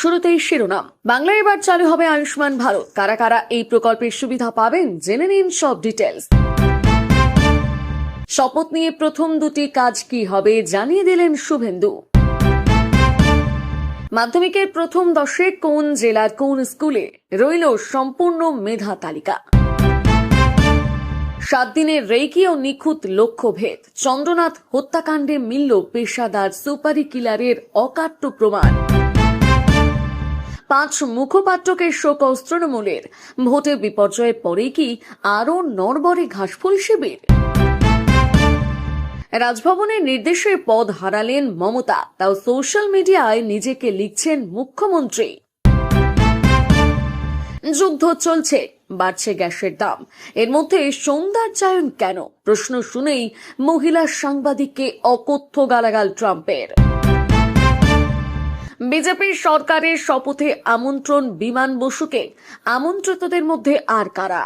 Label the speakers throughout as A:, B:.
A: শুরুতেই শিরোনাম। বাংলায় এবার চালু হবে আয়ুষ্মান ভারত। কারা কারা এই প্রকল্পের সুবিধা পাবেন জেনে নিন সব ডিটেলস। শপথ নিয়ে প্রথম দুটি কাজ কি হবে জানিয়ে দিলেন শুভেন্দু। মাধ্যমিকের প্রথম 10-এ কোন জেলার কোন স্কুলে রইল সম্পূর্ণ মেধা তালিকা। 7 দিনের রেকি ও নিখুঁত লক্ষ্যভেদ। চন্দ্রনাথ হত্যাকাণ্ডে মিলল পেশাদার সুপারি কিলারের অকাট্য প্রমাণ। 5 মুখপাত্রকে শোকজ তৃণমূলের। ভোটে বিপর্যয়ের পরে কি আরও নড়বড়ে ঘাসফুল শিবির। রাজভবনের নির্দেশে পদ হারালেন মমতা, তাও সোশ্যাল মিডিয়ায় নিজেকে লিখছেন মুখ্যমন্ত্রী। যুদ্ধ চলছে, বাড়ছে গ্যাসের দাম, এর মধ্যে সৌন্দর্যায়ন কেন? প্রশ্ন শুনেই মহিলা সাংবাদিককে অকথ্য গালাগাল ট্রাম্পের। বিজেপি সরকারের শপথে আমন্ত্রণ বিমান বসুকে। আমন্ত্রিতদের মধ্যে আর কারা?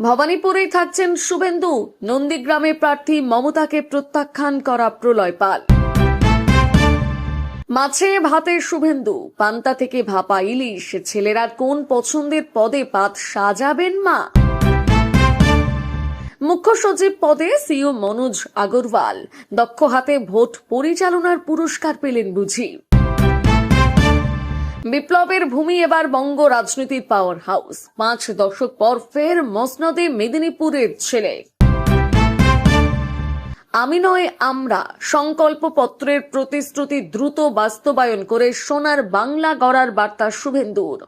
A: ভবানীপুরেই থাকছেন শুভেন্দু। নন্দীগ্রামে প্রার্থী মমতাকে প্রত্যাখ্যান করা প্রলয় পাল। মাছে ভাতে শুভেন্দু। পান্তা থেকে ভাপা ইলিশ। ছেলেরা কোন পছন্দের পদে পাত সাজাবেন মা? মুখ্য সচিব পদে সিইও মনোজ আগরওয়াল। দক্ষ হাতে ভোট পরিচালনার পুরস্কার পেলেন বুঝি। বিপ্লবের ভূমি এবার বঙ্গ রাজনীতির পাওয়ার হাউস। 5 দশক পর ফের মসনদে মেদিনীপুরের ছেলে। আমি নয় আমরা সংকল্পপত্রের প্রতিশ্রুতি দ্রুত বাস্তবায়ন করে সোনার বাংলা গড়ার বার্তা শুভেন্দুর।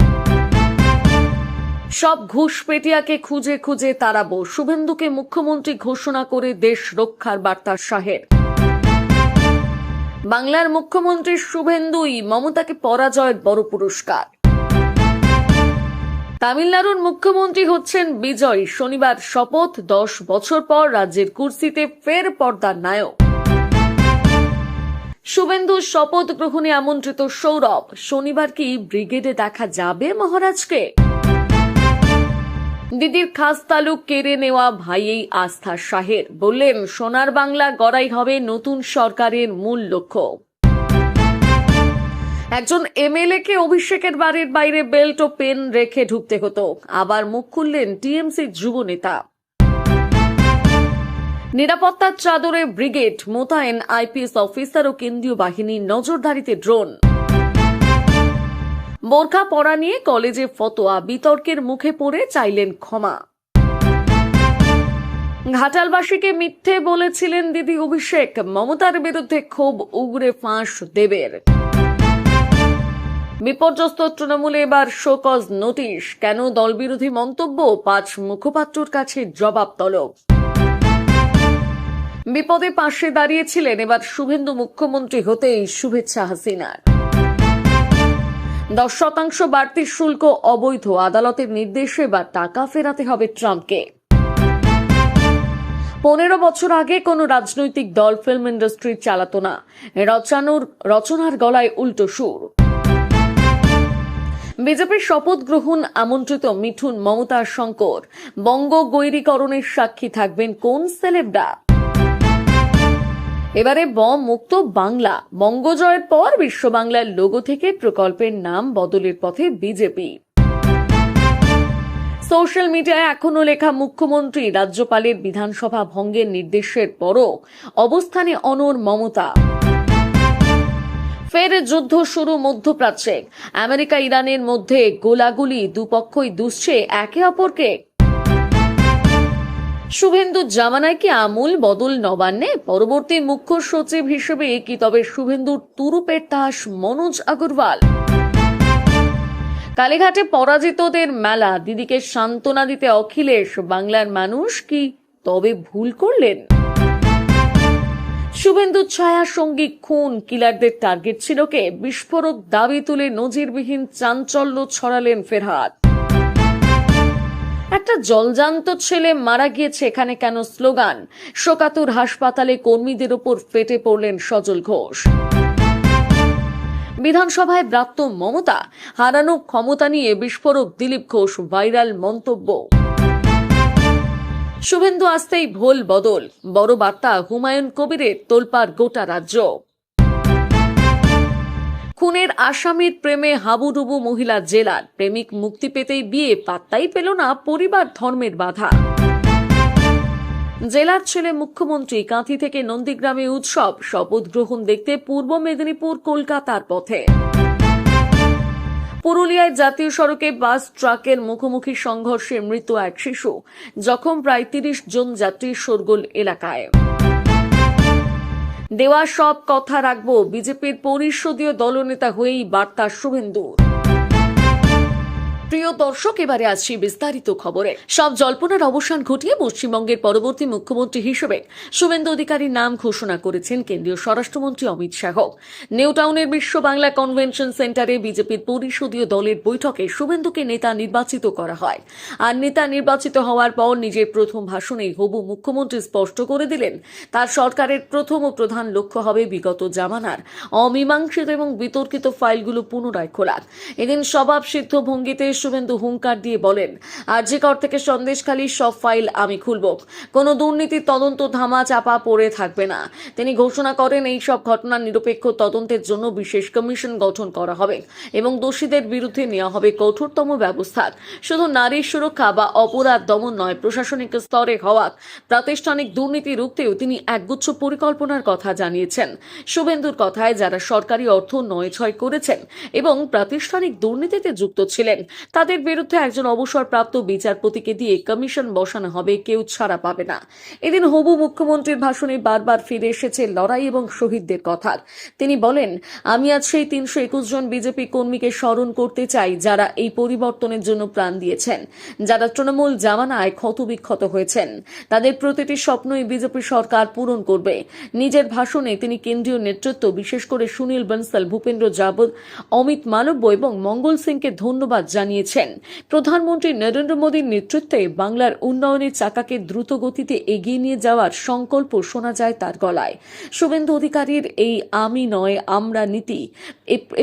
A: সব ঘুষপেটিয়াকে খুঁজে খুঁজে তাড়াবো। শুভেন্দুকে মুখ্যমন্ত্রী ঘোষণা করে দেশ রক্ষার বার্তা শাহের। বাংলার মুখ্যমন্ত্রী শুভেন্দুই মমতাকে পরাজয়ের বড় পুরস্কার। তামিলনাড়ুর মুখ্যমন্ত্রী হচ্ছেন বিজয়। শনিবার শপথ। 10 বছর পর রাজ্যের কুর্সিতে ফের পর্দার নায়ক। শুভেন্দুর শপথ গ্রহণে আমন্ত্রিত সৌরভ। শনিবার কি ব্রিগেডে দেখা যাবে মহারাজকে? দিদির খাস তালুক কেড়ে নেওয়া ভাইয়েই আস্থা শাহের। বললেন সোনার বাংলা গড়াই হবে নতুন সরকারের মূল লক্ষ্য। একজন এমএলএ কে অভিষেকের বাড়ির বাইরে বেল্ট ও পেন রেখে ঢুকতে হতো। আবার মুখ খুললেন টিএমসি যুব নেতা। নিরাপত্তার চাদরে ব্রিগেড মোতায়েন। আইপিএস অফিসার ও কেন্দ্রীয় বাহিনীর নজরদারিতে ড্রোন। বোরখা পরা নিয়ে কলেজে ফতোয়া। বিতর্কের মুখে পড়ে চাইলেন ক্ষমা। ঘাটালবাসীকে মিথ্যে বলেছিলেন দিদি অভিষেক। মমতার বিরুদ্ধে ক্ষোভ উগরে ফাঁস দেবের। বিপর্যস্ত তৃণমূলে এবার শোকজ নোটিশ। কেন দলবিরোধী মন্তব্য? 5 মুখপাত্রর কাছে জবাব তলব। বিপদে পাশে দাঁড়িয়েছিলেন, এবার শুভেন্দু মুখ্যমন্ত্রী হতেই শুভেচ্ছা হাসিনার। 10% বাড়তি শুল্ক অবৈধ। আদালতের নির্দেশে বা টাকা ফেরাতে হবে ট্রাম্পকে। 15 বছর আগে কোন রাজনৈতিক দল ফিল্ম ইন্ডাস্ট্রি চালাতো না। রচনার গলায় উল্টো সুর। বিজেপির শপথ গ্রহণ আমন্ত্রিত মিঠুন, মমতা, শঙ্কর। বঙ্গ গৈরীকরণের সাক্ষী থাকবেন কোন সেলেবরা? এবারে বম মুক্ত বাংলা। বঙ্গজয়ের পর বিশ্ব বাংলার লোগো থেকে প্রকল্পের নাম বদলের পথে বিজেপি। সোশ্যাল মিডিয়ায় এখনো লেখা মুখ্যমন্ত্রী। রাজ্যপালের বিধানসভা ভঙ্গের নির্দেশের পরও অবস্থানে অনড় মমতা। ফের যুদ্ধ শুরু মধ্যপ্রাচ্যে। আমেরিকা ইরানের মধ্যে গোলাগুলি। দুপক্ষই দুষছে একে অপরকে। শুভেন্দু জামানায় কি আমূল বদল নবান্নে? পরবর্তী মুখ্য সচিব হিসেবে কি তবে শুভেন্দুর তুরুপের তাস মনোজ আগরওয়াল? কালীঘাটে পরাজিতদের মেলা। দিদিকে সান্ত্বনা দিতে অখিলেশ। বাংলার মানুষ কি তবে ভুল করলেন? শুভেন্দুর ছায়া সঙ্গী খুন। কিলারদের টার্গেট ছিল কে? বিস্ফোরক দাবি তুলে নজিরবিহীন চাঞ্চল্য ছড়ালেন ফেরহাদ। একটা জলজান্ত ছেলে মারা গিয়েছে, এখানে কেন স্লোগান? শোকাতুর হাসপাতালে কর্মীদের ওপর ফেটে পড়লেন সজল ঘোষ। বিধানসভায় ব্রাত্য মমতা। হারানো ক্ষমতা নিয়ে বিস্ফোরক দিলীপ ঘোষ। ভাইরাল মন্তব্য। শুভেন্দু আসতেই ভোল বদল। বড় বার্তা হুমায়ুন কবিরের। তোলপাড় গোটা রাজ্য। খুনের আসামির প্রেমে হাবুডুবু মহিলা জেলার, প্রেমিক মুক্তি পেতেই বিয়ে, পাত্তাই পেল না পরিবার ধর্মের বাধা। জেলার ছেলে মুখ্যমন্ত্রী, কাঁথি থেকে নন্দীগ্রামে উৎসব, শপথ গ্রহণ দেখতে পূর্ব মেদিনীপুর কলকাতার পথে। পুরুলিয়ায় জাতীয় সড়কে বাস ট্রাকের মুখোমুখি সংঘর্ষে মৃত এক শিশু, জখম প্রায় ৩০ জন যাত্রী, শোরগোল এলাকায়। দেওয়া সব কথা রাখবো, বিজেপির পরিষদীয় দলনেতা হয়েই বার্তা শুভেন্দুর। প্রিয় দর্শক, এবারে আসছি বিস্তারিত খবরে। সব জল্পনার অবসান ঘটিয়ে পশ্চিমবঙ্গের পরবর্তী মুখ্যমন্ত্রী হিসেবে শুভেন্দু অধিকারীর নাম ঘোষণা করেছেন কেন্দ্রীয় স্বরাষ্ট্রমন্ত্রী অমিত শাহ। নিউ টাউনের বিশ্ব বাংলা কনভেনশন সেন্টারে বিজেপির পরিষদীয় দলের বৈঠকে শুভেন্দুকে নেতা নির্বাচিত করা হয়। আর নেতা নির্বাচিত হওয়ার পর নিজের প্রথম ভাষণেই হবু মুখ্যমন্ত্রী স্পষ্ট করে দিলেন, তার সরকারের প্রথম ও প্রধান লক্ষ্য হবে বিগত জামানার অমীমাংসিত এবং বিতর্কিত ফাইলগুলো পুনরায় খোলা। এদিন স্বভাব সিদ্ধ ভঙ্গিতে শুভেন্দু হুঙ্কার দিয়ে বলেন, আরজি কর থেকে সন্দেশখালী সব ফাইল আমি খুলব, কোনো দুর্নীতির তদন্ত ধামা চাপা পড়ে থাকবে না। তিনি ঘোষণা করেন, এই সব ঘটনার নিরপেক্ষ তদন্তের জন্য বিশেষ কমিশন গঠন করা হবে এবং দোষীদের বিরুদ্ধে নেওয়া হবে কঠোরতম ব্যবস্থা। শুধু নারী সুরক্ষা বা অপরাধ দমন নয়, প্রশাসনিক স্তরে হওয়া প্রাতিষ্ঠানিক দুর্নীতি রুখতেও তিনি একগুচ্ছ পরিকল্পনার কথা জানিয়েছেন। শুভেন্দুর কথায়, যারা সরকারি অর্থ নয়ছয় করেছেন এবং প্রাতিষ্ঠানিক দুর্নীতিতে যুক্ত ছিলেন, তাদের বিরুদ্ধে একজন অবসরপ্রাপ্ত বিচারপতিকে দিয়ে কমিশন বসানো হবে, কেউ ছাড়া পাবে না। এদিন হবু মুখ্যমন্ত্রীর ভাষণে বারবার ফিরে এসেছে লড়াই এবং শহীদদের কথা। তিনি বলেন, আমি আজ সেই ৩২১ জন বিজেপি কর্মীকে স্মরণ করতে চাই, যারা এই পরিবর্তনের জন্য প্রাণ দিয়েছেন, যারা তৃণমূল জামানায় ক্ষতবিক্ষত হয়েছেন। তাদের প্রতিটি স্বপ্নই বিজেপি সরকার পূরণ করবে। নিজের ভাষণে তিনি কেন্দ্রীয় নেতৃত্ব, বিশেষ করে সুনীল বনসাল, ভূপেন্দ্র যাদব, অমিত মালব্য এবং মঙ্গল সিংকে ধন্যবাদ জানিয়েছেন। প্রধানমন্ত্রী নরেন্দ্র মোদীর নেতৃত্বে বাংলার উন্নয়নের চাকাকে দ্রুত গতিতে এগিয়ে নিয়ে যাওয়ার সংকল্প শোনা যায় তার গলায়। শুভেন্দু অধিকারীর এই আমি নয় আমরা নীতি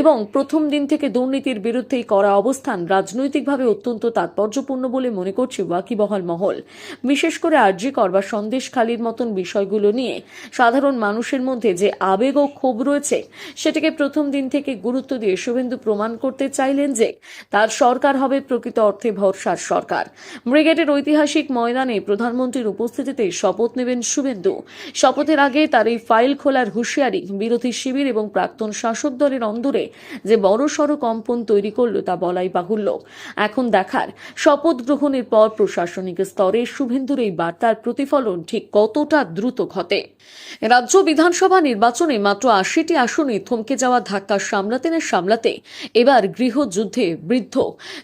A: এবং প্রথম দিন থেকে দুর্নীতির বিরুদ্ধেই করা অবস্থান রাজনৈতিকভাবে অত্যন্ত তাৎপর্যপূর্ণ বলে মনে করছে ওয়াকিবহাল মহল। বিশেষ করে আরজি কর বা সন্দেশখালীর মতন বিষয়গুলো নিয়ে সাধারণ মানুষের মধ্যে যে আবেগ ও ক্ষোভ রয়েছে, সেটাকে প্রথম দিন থেকে গুরুত্ব দিয়ে শুভেন্দু প্রমাণ করতে চাইলেন যে তার সরকার হবে প্রকৃত অর্থে ভরসার সরকার। ব্রিগেডের ঐতিহাসিক ময়দানে প্রধানমন্ত্রীর উপস্থিতিতে শপথ নেবেন শুভেন্দু। শপথের আগে তার এই ফাইল খোলার হুঁশিয়ারি বিরোধী শিবির এবং প্রাক্তন শাসক দলের অন্দরে যে বড়সড় কম্পন তৈরি করল তা বলাই বাহুল্য। এখন দেখার, শপথ গ্রহণের পর প্রশাসনিক স্তরে শুভেন্দুর এই বার্তার প্রতিফলন ঠিক কতটা দ্রুত ঘটে। রাজ্য বিধানসভা নির্বাচনে মাত্র ৮০টি আসনে থমকে যাওয়া ধাক্কা সামলাতে এবার গৃহযুদ্ধে বৃদ্ধ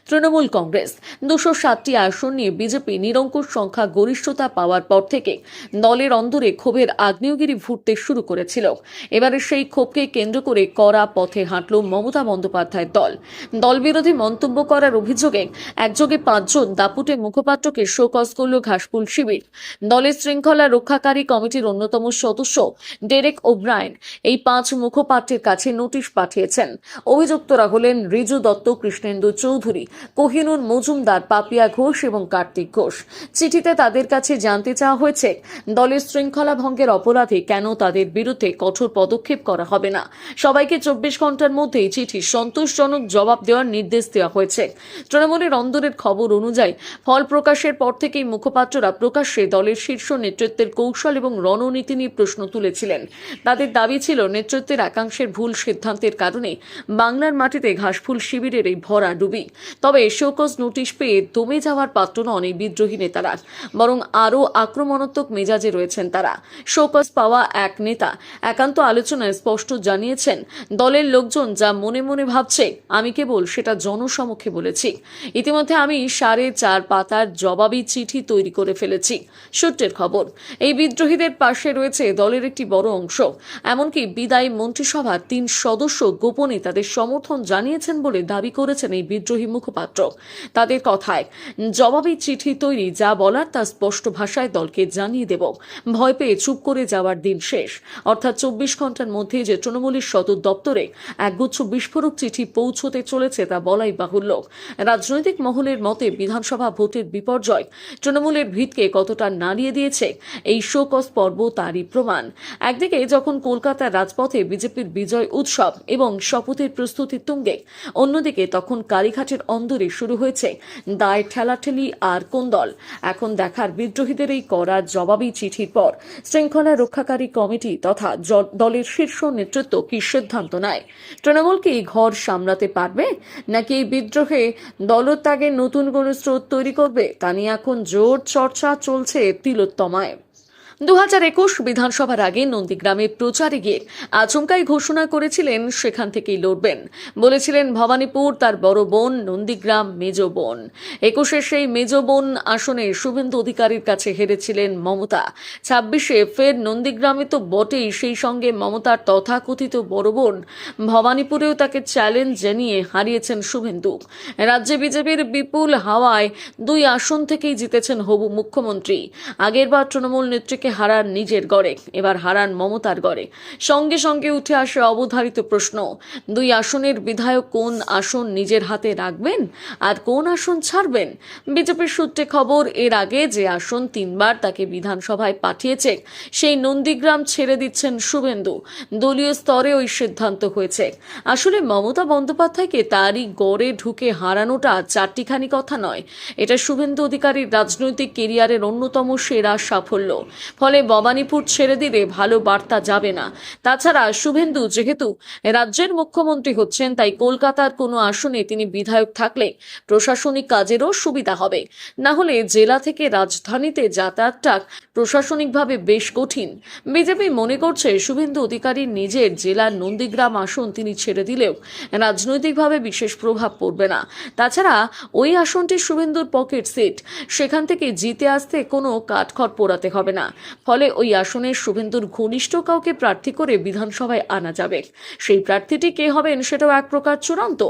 A: তৃণমূল কংগ্রেস। ২৬০টি আসন নিয়ে বিজেপি নিরঙ্কুশ সংখ্যা গরিষ্ঠতা পাওয়ার পর থেকে দলের অন্দরে ক্ষোভের আগ্নেয়গিরি ফুটতে শুরু করেছিল। এবারে সেই ক্ষোভকে কেন্দ্র করে কড়া পথে হাঁটল মমতা বন্দ্যোপাধ্যায়ের দল। দলবিরোধী মন্তব্য করার অভিযোগে একযোগে ৫ জন দাপুটে মুখপাত্রকে শোকজ করল ঘাসফুল শিবির। দলের শৃঙ্খলা রক্ষাকারী কমিটির অন্যতম সদস্য ডেরেক ওব্রায়েন এই ৫ মুখপাত্রের কাছে নোটিশ পাঠিয়েছেন। অভিযুক্তরা হলেন রিজু দত্ত, কৃষ্ণেন্দু চৌধুরী, কোহিনুর মজুমদার, পাপিয়া ঘোষ এবং কার্তিক ঘোষ। চিঠিতে তাদের কাছে জানতে চাওয়া হয়েছে, দলের শৃঙ্খলা ভঙ্গের অপরাধে কেন তাদের বিরুদ্ধে কঠোর পদক্ষেপ করা হবে না। সবাইকে ২৪ ঘন্টার মধ্যেই চিঠি সন্তোষজনক জবাব দেওয়ার নির্দেশ দেওয়া হয়েছে। তৃণমূলের অন্দরের খবর অনুযায়ী ফল প্রকাশের পর থেকেই মুখপাত্ররা প্রকাশ্যে দলের শীর্ষ নেতৃত্বের কৌশল এবং রণনীতি নিয়ে প্রশ্ন তুলেছিলেন। তাদের দাবি ছিল, নেতৃত্বের একাংশের ভুল সিদ্ধান্তের কারণে বাংলার মাটিতে ঘাসফুল শিবিরের এই ভরা ডুবি। তবে শোকজ নোটিশ পেয়ে দমে যাওয়ার পাত্র নন এই বিদ্রোহী নেতারা, বরং আরও আক্রমণাত্মক মেজাজে রয়েছেন তারা। শোকজ পাওয়া এক নেতা একান্ত আলোচনায় স্পষ্ট জানিয়েছেন, দলের লোকজন যা মনে মনে ভাবছে আমি কেবল সেটা জনসমক্ষে বলেছি। ইতিমধ্যে আমি ৪.৫ পাতার জবাবি চিঠি তৈরি করে ফেলেছি। সূত্রের খবর, এই বিদ্রোহীদের পাশে রয়েছে দলের একটি বড় অংশ। এমনকি বিদায়ী মন্ত্রিসভার ৩ সদস্য গোপনে তাদের সমর্থন জানিয়েছেন বলে দাবি করেছেন এই বিদ্রোহী মুখপাত্র। তাদের কথায়, জবাবি চিঠি তৈরি, যা বলার তা স্পষ্ট ভাষায় দলকে জানিয়ে দেব। ভয় পেয়ে চুপ করে যাওয়ার দিন শেষ। অর্থাৎ 24 ঘন্টার মধ্যে যে তৃণমূলের সদর দপ্তরে একগুচ্ছ বিস্ফোরক চিঠি পৌঁছতে চলেছে তা বলাই বাহুল্য। রাজনৈতিক মহলের মতে বিধানসভা ভোটের বিপর্যয় তৃণমূলের ভিতকে কতটা নাড়িয়ে দিয়েছে এই শোকজ পর্ব তারই প্রমাণ। একদিকে যখন কলকাতার রাজপথে বিজেপির বিজয় উৎসব এবং শপথের প্রস্তুতি তুঙ্গে, অন্যদিকে তখন কালীঘাটের অন্দরে শুরু হয়েছে দায় ঠেলাঠেলি আর কোন্দল। এখন দেখার বিদ্রোহীদের এই কড়া জবাবি চিঠির পর শৃঙ্খলা রক্ষাকারী কমিটি তথা দলের শীর্ষ নেতৃত্ব কি সিদ্ধান্ত নেয়। তৃণমূল কি ঘর সামলাতে পারবে, নাকি এই বিদ্রোহে দলত্যাগের নতুন কোনো স্রোত তৈরি করবে, তা নিয়ে এখন জোর চর্চা চলছে তিলোত্তমায়। 2021 বিধানসভার আগে নন্দীগ্রামে প্রচারে গিয়ে আচমকাই ঘোষণা করেছিলেন সেখান থেকেই লড়বেন। বলেছিলেন ভবানীপুর তার বড় বোন, নন্দীগ্রাম মেজ বোন। 21-এ সেই মেজ বোন আসনে শুভেন্দু অধিকারীর কাছে হেরেছিলেন মমতা। 26-এ ফের নন্দীগ্রামে তো বটেই, সেই সঙ্গে মমতার তথাকথিত বড় বোন ভবানীপুরেও তাকে চ্যালেঞ্জ জানিয়ে হারিয়েছেন শুভেন্দু। রাজ্যে বিজেপির বিপুল হাওয়ায় 2 আসন থেকেই জিতেছেন হবু মুখ্যমন্ত্রী। আগেরবার তৃণমূল নেত্রীকে হারান নিজের গড়ে, এবার হারান মমতার গড়ে। সঙ্গে সঙ্গে উঠে আসে অবধারিত প্রশ্ন, 2 আসনের বিধায়ক কোন আসন নিজের হাতে রাখবেন আর কোন আসন ছাড়বেন। বিজেপির সূত্রে খবর, এর আগে যে আসন 3 বার তাকে বিধানসভায় পাঠিয়েছে সেই নন্দীগ্রাম ছেড়ে দিচ্ছেন শুভেন্দু। দলীয় স্তরে ওই সিদ্ধান্ত হয়েছে। আসলে মমতা বন্দ্যোপাধ্যায়কে তারই গড়ে ঢুকে হারানোটা চারটিখানি কথা নয়, এটা শুভেন্দু অধিকারীর রাজনৈতিক কেরিয়ারের অন্যতম সেরা সাফল্য। ফলে ভবানীপুর ছেড়ে দিলে ভালো বার্তা যাবে না। তাছাড়া শুভেন্দু যেহেতু রাজ্যের মুখ্যমন্ত্রী হচ্ছেন, তাই কলকাতার কোনো আসনে তিনি বিধায়ক থাকলে প্রশাসনিক কাজেরও সুবিধা হবে। না হলে জেলা থেকে রাজধানীতে যাতায়াতটা প্রশাসনিকভাবে বেশ কঠিন। বিজেপি মনে করছে শুভেন্দু অধিকারীর নিজের জেলার নন্দীগ্রাম আসন তিনি ছেড়ে দিলেও রাজনৈতিকভাবে বিশেষ প্রভাব পড়বে না। তাছাড়া ওই আসনটি শুভেন্দুর পকেট সিট, সেখান থেকে জিতে আসতে কোনো কাঠখড় পোড়াতে হবে না। ফলে ওই আসনে শুভেন্দুর ঘনিষ্ঠ কাউকে প্রার্থী করে বিধানসভায় আনা যাবে। সেই প্রার্থীটি কে হবেন সেটাও এক প্রকার চূড়ান্ত।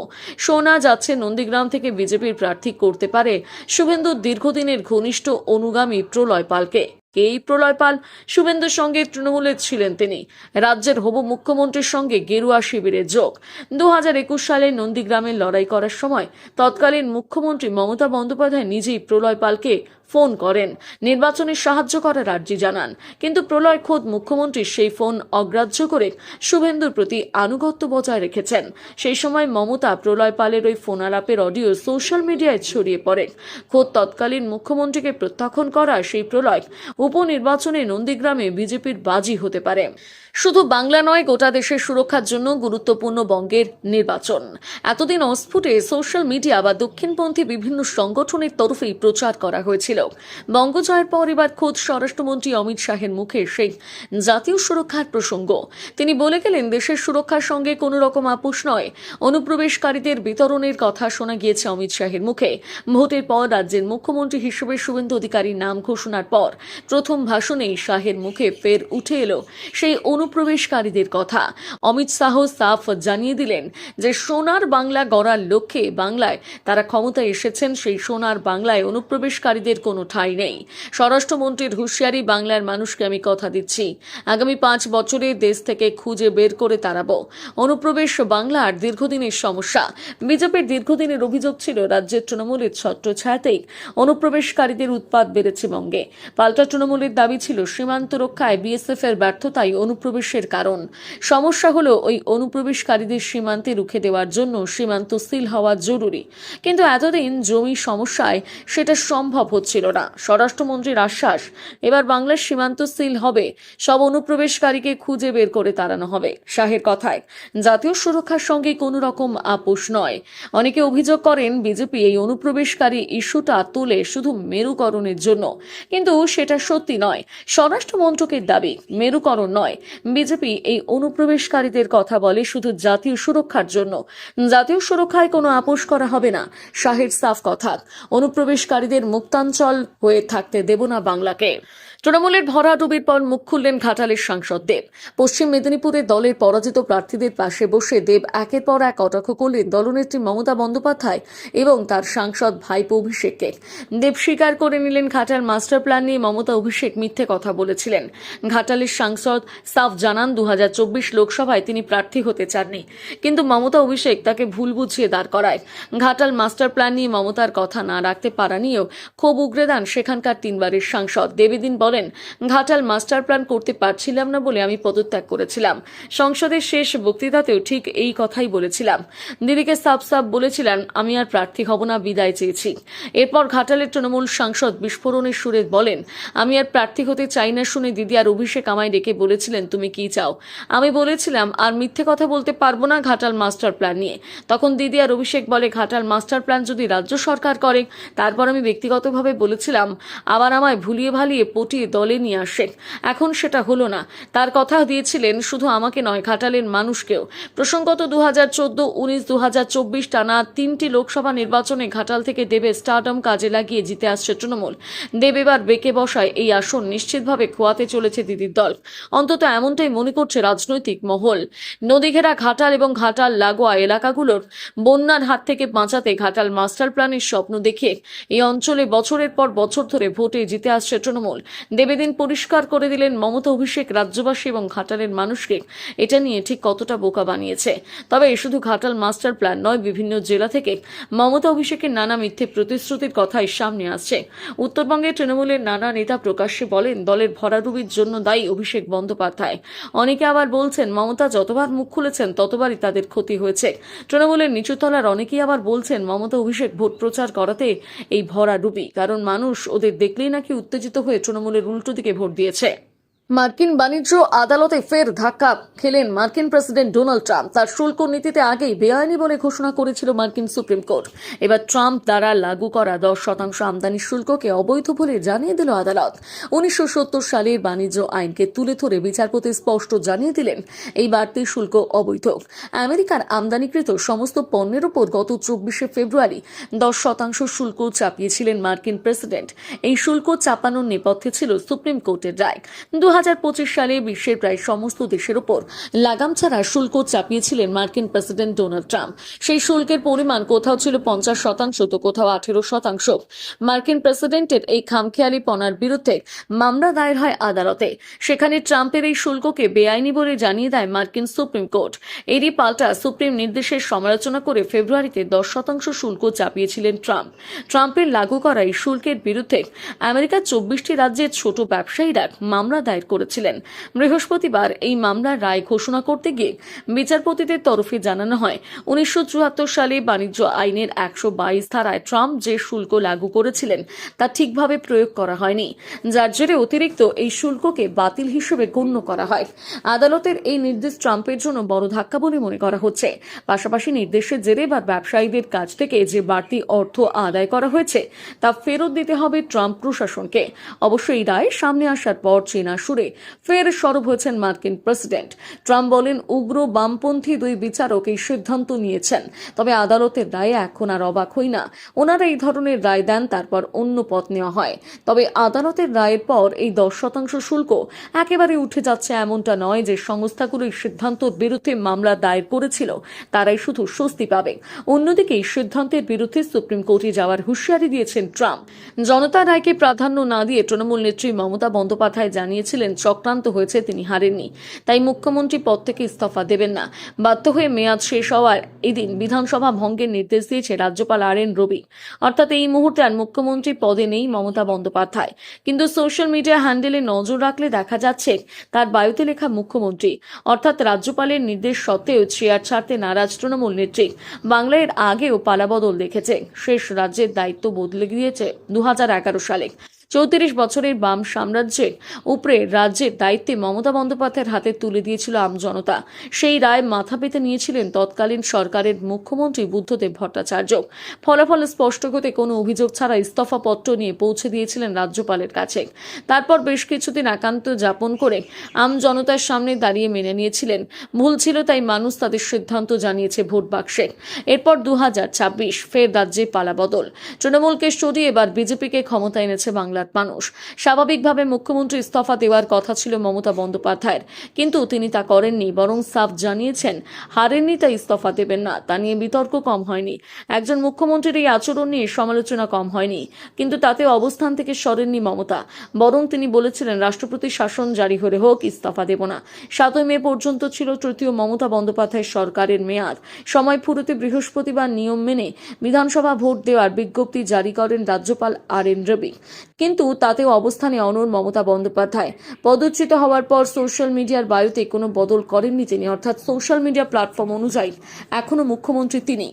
A: শোনা যাচ্ছে নন্দীগ্রাম থেকে বিজেপির প্রার্থী করতে পারে শুভেন্দুর দীর্ঘদিনের ঘনিষ্ঠ অনুগামী প্রলয় পালকে। এই প্রলয় পাল শুভেন্দুর সঙ্গে তৃণমূলের ছিলেন তিনি। রাজ্যের হবু মুখ্যমন্ত্রীর সঙ্গে গেরুয়া শিবিরে যোগ। 2021 সালে নন্দীগ্রামে লড়াই করার সময় তৎকালীন মুখ্যমন্ত্রী মমতা বন্দ্যোপাধ্যায় নিজেই প্রলয় পালকে ফোন করেন, নির্বাচনে সাহায্য করার আর্জি জানান। কিন্তু প্রলয় খোদ মুখ্যমন্ত্রীর সেই ফোন অগ্রাহ্য করে শুভেন্দুর প্রতি আনুগত্য বজায় রেখেছেন। সেই সময় মমতা প্রলয় পালের ওই ফোন আলাপের অডিও সোশ্যাল মিডিয়ায় ছড়িয়ে পড়ে। খোদ তৎকালীন মুখ্যমন্ত্রীকে প্রত্যাখ্যান করা সেই প্রলয় উপনির্বাচনে নন্দীগ্রামে বিজেপির বাজি হতে পারে। শুধু বাংলা নয়, গোটা দেশের সুরক্ষার জন্য গুরুত্বপূর্ণ বঙ্গের নির্বাচন। এতদিন অস্ফুটে সোশ্যাল মিডিয়া বা দক্ষিণপন্থী বিভিন্ন সংগঠনের তরফেই প্রচার করা হয়েছিল। বঙ্গ জয়ের পর এবার খোদ স্বরাষ্ট্রমন্ত্রী অমিত শাহের মুখে সেই জাতীয় সুরক্ষার প্রসঙ্গ। তিনি বলে গেলেন, দেশের সুরক্ষার সঙ্গে কোনো রকম আপোষ নয়। অনুপ্রবেশকারীদের বিতরণের কথা শোনা গিয়েছে অমিত শাহের মুখে। ভোটের পর রাজ্যের মুখ্যমন্ত্রী হিসেবে শুভেন্দু অধিকারীর নাম ঘোষণার পর প্রথম ভাষণেই শাহের মুখে ফের উঠে এলো সেই অনুপ্রবেশকারীদের কথা। অমিত শাহ সাফ জানিয়ে দিলেন যে সোনার বাংলা গড়ার লক্ষ্যে বাংলায় তারা ক্ষমতায় এসেছেন। সেই সোনার বাংলায় অনুপ্রবেশকারীদের কোনো ঠাঁই নেই। স্বরাষ্ট্রমন্ত্রীর হুঁশিয়ারি, বাংলার মানুষকে আমি কথা দিচ্ছি, আগামী 5 বছরে দেশ থেকে খুঁজে বের করে তাড়াবো। অনুপ্রবেশ বাংলার দীর্ঘদিনের সমস্যা। বিজেপির দীর্ঘদিনের অভিযোগ ছিল রাজ্যের তৃণমূলের ছত্রছায়াতেই অনুপ্রবেশকারীদের উৎপাত বেড়েছে বঙ্গে। পাল্টা তৃণমূলের দাবি ছিল সীমান্ত রক্ষায় বিএসএফ এর ব্যর্থতাই অনুপ্রবেশের কারণ। সমস্যা হলো ওই অনুপ্রবেশকারীদের সীমান্তে রুখে দেওয়ার জন্য সীমান্ত সিল হওয়া জরুরি। কিন্তু এতদিন জমি সমস্যায় সেটা সম্ভব হচ্ছিল না। স্বরাষ্ট্রমন্ত্রীর আশ্বাস, এবার বাংলার সীমান্ত সিল হবে, সব অনুপ্রবেশকারীকে খুঁজে বের করে তাড়ানো হবে। শাহের কথায়, জাতীয় সুরক্ষার সঙ্গে কোনো রকম আপোষ নয়। অনেকে অভিযোগ করেন বিজেপি এই অনুপ্রবেশকারী ইস্যুটা তোলে শুধু মেরুকরণের জন্য, কিন্তু সেটা সত্যি নয়। স্বরাষ্ট্র মন্ত্রকের দাবি মেরুকরণ নয়, বিজেপি এই অনুপ্রবেশকারীদের কথা বলে শুধু জাতীয় সুরক্ষার জন্য। জাতীয় সুরক্ষায় কোনো আপোষ করা হবে না। শাহের সাফ কথা, অনুপ্রবেশকারীদের মুক্তাঞ্চল হয়ে থাকতে দেব না বাংলাকে। তৃণমূলের ভরাডুবির পর মুখ খুললেন ঘাটালের সাংসদ দেব। পশ্চিম মেদিনীপুরে দলের পরাজিত প্রার্থীদের পাশে বসে দেব একের পর এক কটাক্ষ করলেন দলনেত্রী মমতা বন্দ্যোপাধ্যায় এবং তার সাংসদ ভাইপো অভিষেককে। দেব স্বীকার করে নিলেন ঘাটাল মাস্টার প্ল্যান নিয়ে মমতা অভিষেক মিথ্যে কথা বলেছিলেন। ঘাটালের সাংসদ সাফ জানান 2024 লোকসভায় তিনি প্রার্থী হতে চাননি, কিন্তু মমতা অভিষেক তাকে ভুল বুঝিয়ে দাঁড় করায়। ঘাটাল মাস্টার প্ল্যান নিয়ে মমতার কথা না রাখতে পারা নিয়েও ক্ষোভ উগরে দেন সেখানকার তিনবারের সাংসদ। দেবেদিন বলেন, ঘাটাল মাস্টার প্ল্যান করতে পারছিলাম না বলে আমি পদত্যাগ করেছিলাম। সংসদের শেষ বক্তৃতাতেও ঠিক এই কথাই বলেছিলাম। দিদিকে সাফ বলেছিলেন আমি আর প্রার্থী হব না, বিদায় চেয়েছি। এরপর ঘাটালের তৃণমূল সাংসদ বিস্ফোরণের সুরে বলেন, আমি আর প্রার্থী হতে চাই না শুনে দিদি আর অভিষেক আমায় ডেকে বলেছিলেন তুমি কি চাও। আমি বলেছিলাম আর মিথ্যে কথা বলতে পারবো না ঘাটাল মাস্টার প্ল্যান নিয়ে। তখন দিদি আর অভিষেক বলে ঘাটাল মাস্টার প্ল্যান যদি রাজ্য সরকার করে। তারপর আমি ব্যক্তিগতভাবে বলেছিলাম আবার আমায় ভুলিয়ে ভালিয়ে পটিয়ে দলে নিয়ে আসেন। এখন সেটা হলো না। তার কথা দিয়েছিলেন শুধু আমাকে নয়, ঘাটালের মানুষকেও। প্রসঙ্গত 2014, 19, 2024 টানা 3টি লোকসভা নির্বাচনে ঘাটাল থেকে দেবের স্টারডম কাজে লাগিয়ে জিতে আসছে তৃণমূল। দেব এবার বেঁকে বসায় এই আসন নিশ্চিতভাবে খোয়াতে চলেছে দিদির দল। অন্তত এমনটাই মনে করছে রাজনৈতিক মহল। নদীঘেরা ঘাটাল এবং ঘাটাল লাগোয়া এলাকাগুলোর বন্যার হাত থেকে বাঁচাতে ঘাটাল মাস্টার প্ল্যানের স্বপ্ন দেখে এই অঞ্চলে বছরের পর বছর ধরে ভোটে জিতে আসছে তৃণমূল। দেবেদিন পরিষ্কার করে দিলেন মমতা অভিষেক রাজ্যবাসী এবং ঘাটালের মানুষকে এটা নিয়ে ঠিক কতটা বোকা বানিয়েছে। তবে শুধু ঘাটাল মাস্টার প্ল্যান নয়, বিভিন্ন জেলা থেকে মমতা অভিষেকের নানা মিথ্যে প্রতিশ্রুতির কথাই সামনে আসছে। উত্তরবঙ্গে তৃণমূলের নানা নেতা প্রকাশ্যে বলেন দলের ভরাডুবির জন্য দায়ী অভিষেক বন্দ্যোপাধ্যায়। অনেকে আবার বলছেন মমতা যতবার মুখ খুলেছেন ততবারই তাদের ক্ষতি হয়েছে। তৃণমূলের নিচুতলার অনেকেই আবার বলছেন মমতা অভিষেক ভোট প্রচার করাতে এই ভরাডুবি, কারণ মানুষ ওদের দেখলেই নাকি উত্তেজিত হয়ে তৃণমূলের উল্টো দিকে ভোট দিয়েছে। মার্কিন বাণিজ্য আদালতে ফের ধাক্কা খেলেন মার্কিন প্রেসিডেন্ট ডোনাল্ড ট্রাম্প। তার শুল্ক নীতিতে আগেই বেআইনি বলে ঘোষণা করেছিল মার্কিন সুপ্রিম কোর্ট। এবার ট্রাম্প দ্বারা লাগু করা 10% আমদানি শুল্ককে অবৈধ বলে জানিয়ে দিল আদালত। 1970 সালের বাণিজ্য আইনকে তুলে ধরে বিচারপতি স্পষ্ট জানিয়ে দিলেন এই বাড়তি শুল্ক অবৈধ। আমেরিকার আমদানিকৃত সমস্ত পণ্যের উপর গত 24 ফেব্রুয়ারি 10% শুল্ক চাপিয়েছিলেন মার্কিন প্রেসিডেন্ট। এই শুল্ক চাপানোর নেপথ্যে ছিল সুপ্রিম কোর্টের রায়। 2025 সালে বিশ্বের প্রায় সমস্ত দেশের উপর লাগাম ছাড়া শুল্ক চাপিয়েছিলেন মার্কিন প্রেসিডেন্ট ডোনাল্ড ট্রাম্প। সেই শুল্কের পরিমাণ কোথাও ছিল 50% তো কোথাও 18%। মার্কিন প্রেসিডেন্টের এই খামখেয়ালিপনার বিরুদ্ধে মামলা দায়ের হয় আদালতে। সেখানে ট্রাম্পের এই শুল্ককে বেআইনি বলে জানিয়ে দেয় মার্কিন সুপ্রিম কোর্ট। এরই পাল্টা সুপ্রিম নির্দেশের সমালোচনা করে ফেব্রুয়ারিতে 10% শুল্ক চাপিয়েছিলেন ট্রাম্প। ট্রাম্পের লাগু করা এই শুল্কের বিরুদ্ধে আমেরিকার 24টি রাজ্যের ছোট ব্যবসায়ীরা মামলা দায়ের করেছিলেন। বৃহস্পতিবার এই মামলার রায় ঘোষণা করতে গিয়ে বিচারপতিদের তরফে জানানো হয় 1974 সালে বাণিজ্য আইনের 122 ধারায় ট্রাম্প যে শুল্ক লাগু করেছিলেন তা ঠিকভাবে প্রয়োগ করা হয়নি, যার জেরে অতিরিক্ত এই শুল্ককে বাতিল হিসেবে গণ্য করা হয়। আদালতের এই নির্দেশ ট্রাম্পের জন্য বড় ধাক্কা বলে মনে করা হচ্ছে। পাশাপাশি নির্দেশের জেরে বা ব্যবসায়ীদের কাছ থেকে যে বাড়তি অর্থ আদায় করা হয়েছে তা ফেরত দিতে হবে ট্রাম্প প্রশাসনকে। অবশ্য এই রায় সামনে আসার পর চীনা সুরে ফের সরব হয়েছেন মার্কিন প্রেসিডেন্ট। ট্রাম্প বলেন উগ্র বামপন্থী 2 বিচারক এই সিদ্ধান্ত নিয়েছেন। তবে আদালতের রায়ে এখন আর অবাক হই না। ওনারা এই ধরনের রায় দেন, তারপর অন্য পথ নেওয়া হয়। তবে আদালতের রায়ের পর এই 10% শুল্ক একেবারে উঠে যাচ্ছে এমনটা নয়। যে সংস্থাগুলো এই সিদ্ধান্তের বিরুদ্ধে মামলা দায়ের করেছিল তারাই শুধু স্বস্তি পাবে। অন্যদিকে এই সিদ্ধান্তের বিরুদ্ধে সুপ্রিম কোর্টে যাওয়ার হুঁশিয়ারি দিয়েছেন ট্রাম্প। জনতা রায়কে প্রাধান্য না দিয়ে তৃণমূল নেত্রী মমতা বন্দ্যোপাধ্যায় জানিয়েছিলেন চক্রান্ত হয়েছে, তিনি হারেননি, তাই মুখ্যমন্ত্রী পদ থেকে ইস্তফা দেবেন না। বাধ্য হয়ে মেয়াদ শেষ হওয়ার এদিন বিধানসভা ভঙ্গের নির্দেশ দিয়েছে রাজ্যপাল RN রবি। অর্থাৎ এই মুহূর্তে আর মুখ্যমন্ত্রী পদে নেই মমতা বন্দ্যোপাধ্যায়। কিন্তু সোশ্যাল মিডিয়া হ্যান্ডেলে নজর রাখলে দেখা যাচ্ছে তার বায়ুতে লেখা মুখ্যমন্ত্রী। অর্থাৎ রাজ্যপালের নির্দেশ সত্ত্বেও চেয়ার ছাড়তে নারাজ তৃণমূল নেত্রী। বাংলায় এর আগেও পালাবদল দেখেছে। শেষ রাজ্যের দায়িত্ব বদলে গিয়েছে 2011 সালে। 34 বছরের বাম সাম্রাজ্যের উপরে রাজ্যের দায়িত্বে মমতা বন্দ্যোপাধ্যায়ের হাতে তুলে দিয়েছিল আমজনতা। সেই রায় মাথা পেতে নিয়েছিলেন তৎকালীন সরকারের মুখ্যমন্ত্রী বুদ্ধদেব ভট্টাচার্য। ফলাফল স্পষ্ট হতে কোনো অভিযোগ ছাড়া ইস্তফাপত্র নিয়ে পৌঁছে দিয়েছিলেন রাজ্যপালের কাছে। তারপর বেশ কিছুদিন একান্ত যাপন করে আমজনতার সামনে দাঁড়িয়ে মেনে নিয়েছিলেন ভুল ছিল, তাই মানুষ তাদের সিদ্ধান্ত জানিয়েছে ভোট বাক্সে। এরপর 2026 ফের রাজ্যে পালাবদল। তৃণমূলকে সরিয়ে এবার বিজেপিকে ক্ষমতা এনেছে বাংলা বাংলার মানুষ। স্বাভাবিকভাবে মুখ্যমন্ত্রী ইস্তফা দেওয়ার কথা ছিল মমতা বন্দ্যোপাধ্যায়ের, কিন্তু তিনি তা করেননি, বরং সাফ জানিয়েছেন হারেননি তাই ইস্তফা দেবেন না। তা নিয়ে বিতর্ক কম হয়নি। একজন মুখ্যমন্ত্রীর এই আচরণ নিয়ে সমালোচনা কম হয়নি, কিন্তু তাতে অবস্থান থেকে সরেননি মমতা। বরং তিনি বলেছিলেন রাষ্ট্রপতি শাসন জারি হলে হোক, ইস্তফা দেব না। 7 মে পর্যন্ত ছিল তৃতীয় মমতা বন্দ্যোপাধ্যায়ের সরকারের মেয়াদ। সময় ফুরোতে বৃহস্পতিবার নিয়ম মেনে বিধানসভা ভোট দেওয়ার বিজ্ঞপ্তি জারি করেন রাজ্যপাল RN রবি, কিন্তু তাতেও অবস্থানে অনড় মমতা বন্দ্যোপাধ্যায়। পদচ্যুত হওয়ার পর সোশ্যাল মিডিয়ার বায়ুতে কোনো বদল করেননি তিনি, অর্থাৎ সোশ্যাল মিডিয়া প্ল্যাটফর্ম অনুযায়ী এখনো মুখ্যমন্ত্রী তিনি।